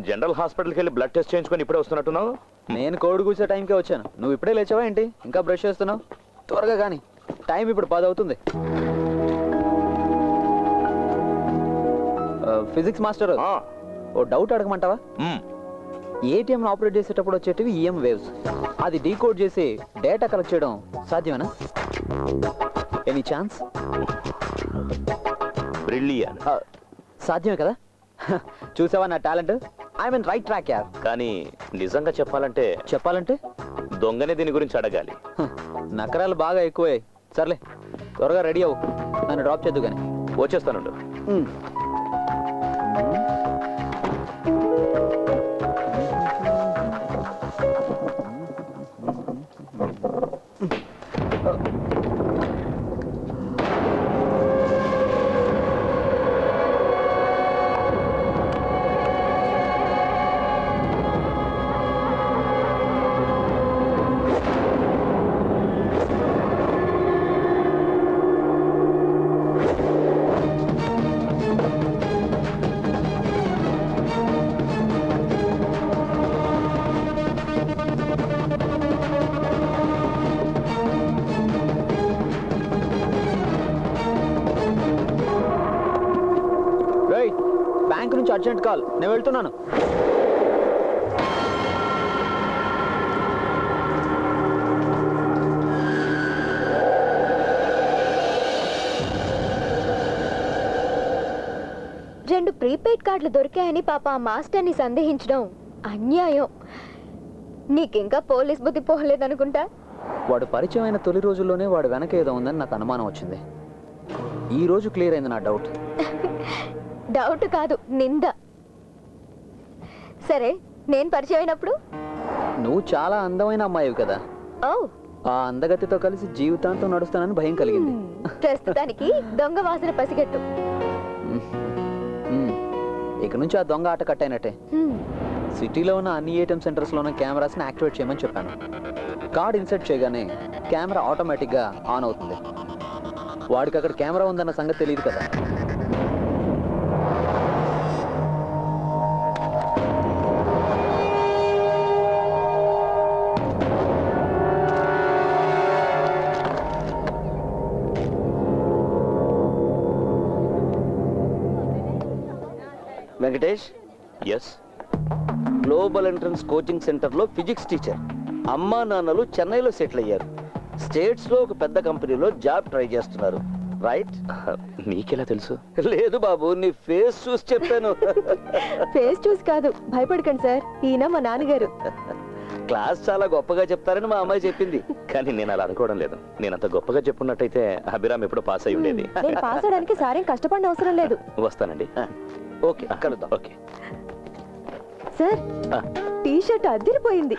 General హాస్పిటల్కి వెళ్ళి blood test చేయించుకొని ఇప్పుడే వస్తున్నట్టున్నావు. నేను కోడి కూర్చే టైంకే వచ్చాను. నువ్వు ఇప్పుడే లేచావా ఏంటి? ఇంకా బ్రష్ చేస్తున్నావు? త్వరగా కానీ, టైం ఇప్పుడు 10 అవుతుంది. ఫిజిక్స్ మాస్టర్, ఓ డౌట్ అడగమంటావా? ఏటీఎం ఆపరేట్ చేసేటప్పుడు వచ్చేటివి ఈఎం వేవ్స్. అది డీకోడ్ చేసి డేటా కలెక్ట్ చేయడం సాధ్యమేనా? Any chance? బ్రిలియంట్. సాధ్యమే కదా? చూసావా నా talent? I mean right track యార్. కానీ నిజంగా చెప్పాలంటే దొంగనే దీని గురించి అడగాలి. నకరాలు బాగా ఎక్కువయ్యాయి. సర్లే, త్వరగా రెడీ అవ్వు, నన్ను డ్రాప్ చేద్దు కానీ. వచ్చేస్తానుండు. బ్యాంక్ నుంచి అర్జెంట్ కాల్, నేను వెళ్తున్నాను. రెండు ప్రీపెయిడ్ కార్డులు దొరికాయని పాప ఆ మాస్టర్ని సందేహించడం అన్యాయం. నీకింకా పోలీస్ బుద్ధి పోలేదనుకుంటా. వాడు పరిచయం అయిన తొలి రోజుల్లోనే వాడు వెనక ఏదో ఉందని నాకు అనుమానం వచ్చింది. ఈ రోజు క్లియర్ అయింది నా డౌట్. డౌట్ కాదు, నింద. సరే, నేను పరిచయం అయినప్పుడు నువ్వు చాలా అందమైన అమ్మాయివి కదా. ఓ, ఆ అందగతితో కలిసి జీవితాంతం నడుస్తానని భయం కలిగింది. ప్రస్తుతానికి దొంగ వాసన పసిగట్టు. ఇక నుంచి ఆ దొంగ ఆట కట్టయినట్టే. సిటీలో ఉన్న అన్ని ఏటీఎం సెంటర్స్ లో ఉన్న కెమెరాస్ని యాక్టివేట్ చేయమని చెప్పాను. కార్డ్ ఇన్సర్ట్ చేయగానే కెమెరా ఆటోమేటిక్గా ఆన్ అవుతుంది. వాడికి అక్కడ కెమెరా ఉందన్న సంగతి తెలియదు కదా. Venkatesh, S. Global entrance coaching సెంటర్లో ఫిజిక్స్ టీచర్. అమ్మా నాన్నలు చెన్నైలో సెటిల్ అయ్యారు. స్టేట్స్లో ఒక పెద్ద కంపెనీలో జాబ్ ట్రై చేస్తున్నారు, రైట్? నీకెలా తెలుసు? లేదు బాబు, నీ ఫేస్ చూసి చెప్పాను. ఫేస్ చూసి కాదు, భయపడకండి సార్, ఈయన మా నాన్నగారు. క్లాస్ చాలా గొప్పగా చెప్తారని మా అమ్మాయి చెప్పింది. కానీ నేను అలా అనుకోవడం లేదు. నేను అంత గొప్పగా చెప్పున్నట్టయితే అభిరామ్ ఎప్పుడు పాస్ అయి ఉండేది. నేను పాస్ అవడానికి సారేం కష్టపడిన అవసరం లేదు. వస్తానండి. ఓకే, కలుద్దాం. ఓకే సార్, టీ షర్ట్ అదిరిపోయింది.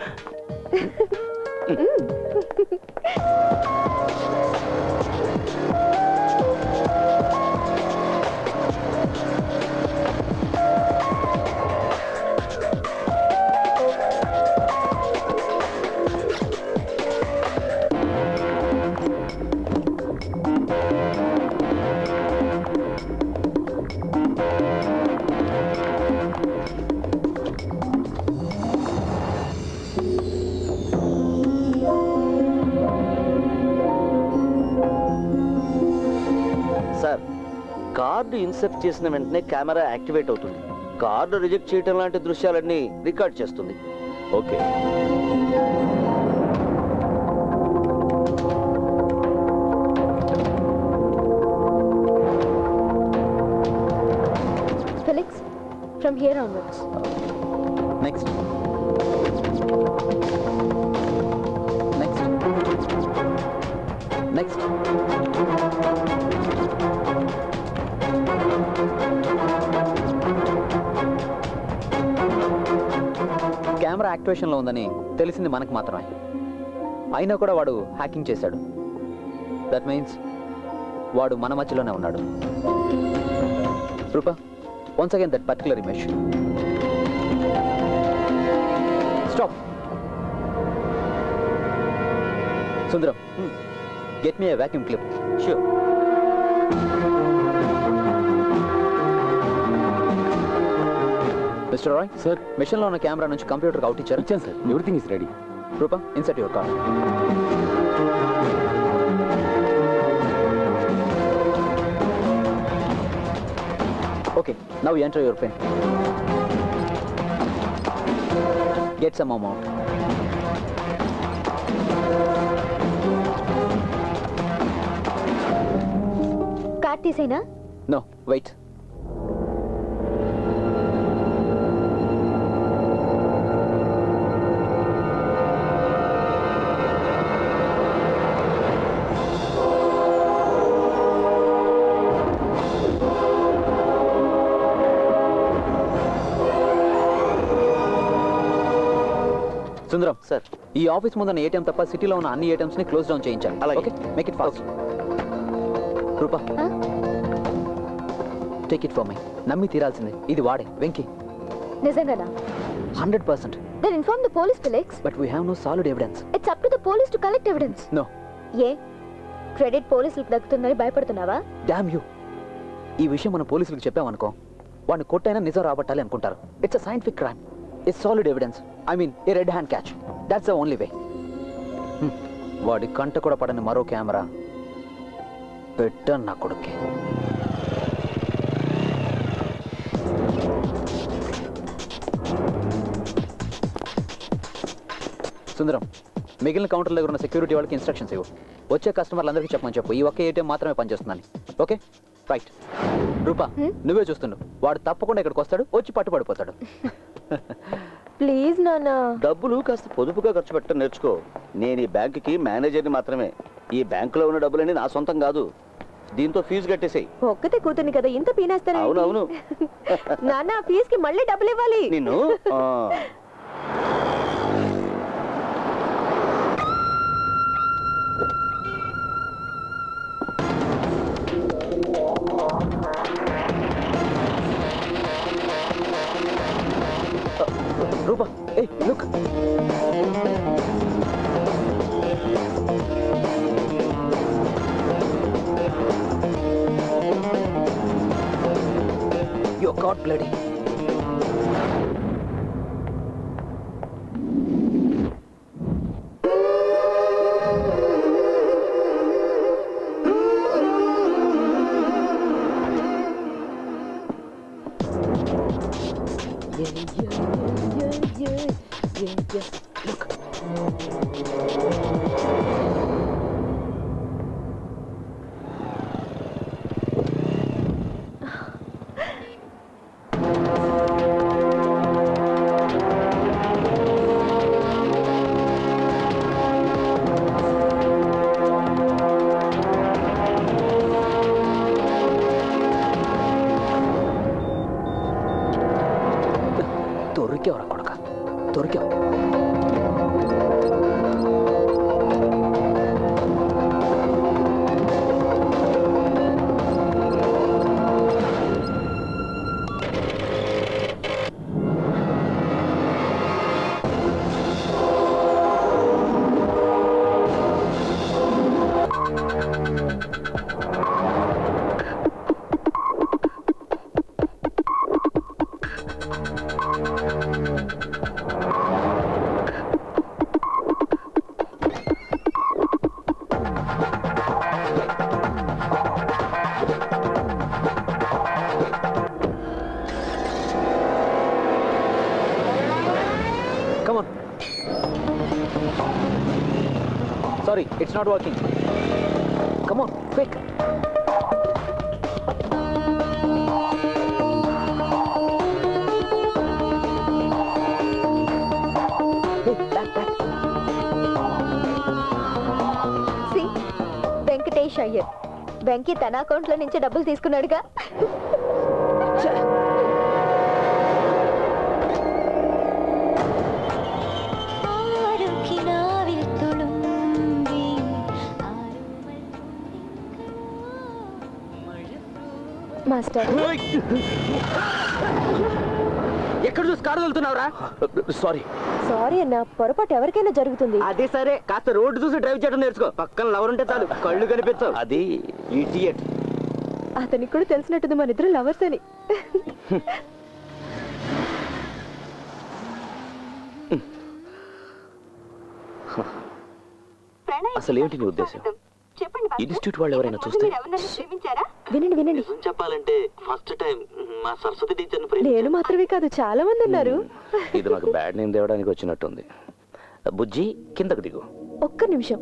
సార్, కార్డు ఇన్సర్ట్ చేసిన వెంటనే కెమెరా యాక్టివేట్ అవుతుంది. కార్డు రిజెక్ట్ చేయడం లాంటి దృశ్యాలన్నీ రికార్డ్ చేస్తుంది. Okay. Felix, from here onwards. Next next next. Camera యాక్టివేషన్లో ఉందని తెలిసింది మనకు మాత్రమే. అయినా కూడా వాడు హ్యాకింగ్ చేశాడు. దట్ మీన్స్ వాడు మన మధ్యలోనే ఉన్నాడు. రూపా, once again that particular image. Stop. Sundaram, get me a vacuum clip. Sure. Mister Roy sir మిషన్లో ఉన్న కెమెరా నుంచి కంప్యూటర్కి అవుట్ ఇచ్చారు. ఇచ్చాను sir, everything is ready. Rupa insert your card. Okay, now enter your pin. Get some amount. Card తీసేనా? No, wait. Sundaram sir ఈ office ముందున్న ATM తప్ప సిటీలో ఉన్న అన్ని ఏటీఎంస్ ని క్లోజ్ డౌన్ చేయించాలి. అలాగే. Okay, make it fast. Roopa Huh? Take it for me. నమ్మి తీరాల్సిందే, ఇది వాడే వెంకీ. నిజంగానా? 100%. Then inform the police, Felix. But we have no solid evidence. It's up to the police to collect evidence. No, ఏ credit పోలీసులకు దక్కుతుందని భయపడుతున్నావా? Dam you. ఈ విషయం మన పోలీసులకు చెప్పామనుకో, వాడిని కొట్టైనా నిజం రాబట్టాలి అనుకుంటారు. It's a scientific crime. It's solid evidence. I mean A red hand catch. That's the only way. వాడి కంట కూడా పడని మరో కెమెరా పెట్ట నా కొడుక్కి. సుందరం, మిగిలిన కౌంటర్ దగ్గర ఉన్న సెక్యూరిటీ వాళ్ళకి ఇన్స్ట్రక్షన్స్ ఇవ్వు. వచ్చే కస్టమర్లందరికీ చెప్పమని చెప్పు, ఈ ఒక్క ఏటీఎం మాత్రమే పనిచేస్తుందని. Okay right. రూపా నువ్వే చూస్తుండు, వాడు తప్పకుండా ఇక్కడికి వస్తాడు, వచ్చి పట్టుబడిపోతాడు. ప్లీజ్ నాన్న. డబ్బులు కాస్త పొదుపుగా ఖర్చు పెట్టడం నేర్చుకో. నేను ఈ బ్యాంకుకి మేనేజర్ని మాత్రమే. ఈ బ్యాంకులో ఉన్న డబ్బులన్నీ నా సొంతం కాదు. దీంతో ఫీజు కట్టేసేయి. ఒక్కతే కూతుని కదా ఇంత పీనేస్తాను. అవునవును. నాన్న ఫీజు కి మళ్ళీ డబ్బులు ఇవ్వాలి. నిన్ను రూపా ఏ look. You're caught, bloody. Look. దొరికేవరా కొడక, దొరికావు. Come on. Sorry, it's not working. Come on, quick. Hey, back. See, Venkatesh Iyer. Venky తన అకౌంట్ లో నుంచి డబ్బులు తీసుకున్నాడుగా. మాస్టర్ ఎక్కడ చూసి కారు వెళ్తున్నావురా? సారీ. సారీ అన్న, పొరపాటు ఎవరికైనా జరుగుతుంది. అదే సరే, కాస్త రోడ్డు చూసి డ్రైవ్ చేయడం నేర్చుకో. పక్కన లవరుంటే చాలు, కళ్ళు కనిపించవు. అది ఇడియట్. అతనికి కూడా తెలిసినట్టుంది మన ఇద్దరు లవర్స్ అని. అసలు ఏమిటి నీ ఉద్దేశం? ఇన్స్టిట్యూట్ వాళ్ళు ఎవరైనా చూస్తే? వినండి వినండి. నిజం చెప్పాలంటే ఫస్ట్ టైం మా సరస్వతి టీచర్ని నేను మాత్రమే కాదు, చాలా మంది ఉన్నారు. ఇది నాకు బ్యాడ్ నేమ్ తేవడానికి వచ్చినట్టుంది. బుజ్జి కిందకు దిగు. ఒక్క నిమిషం.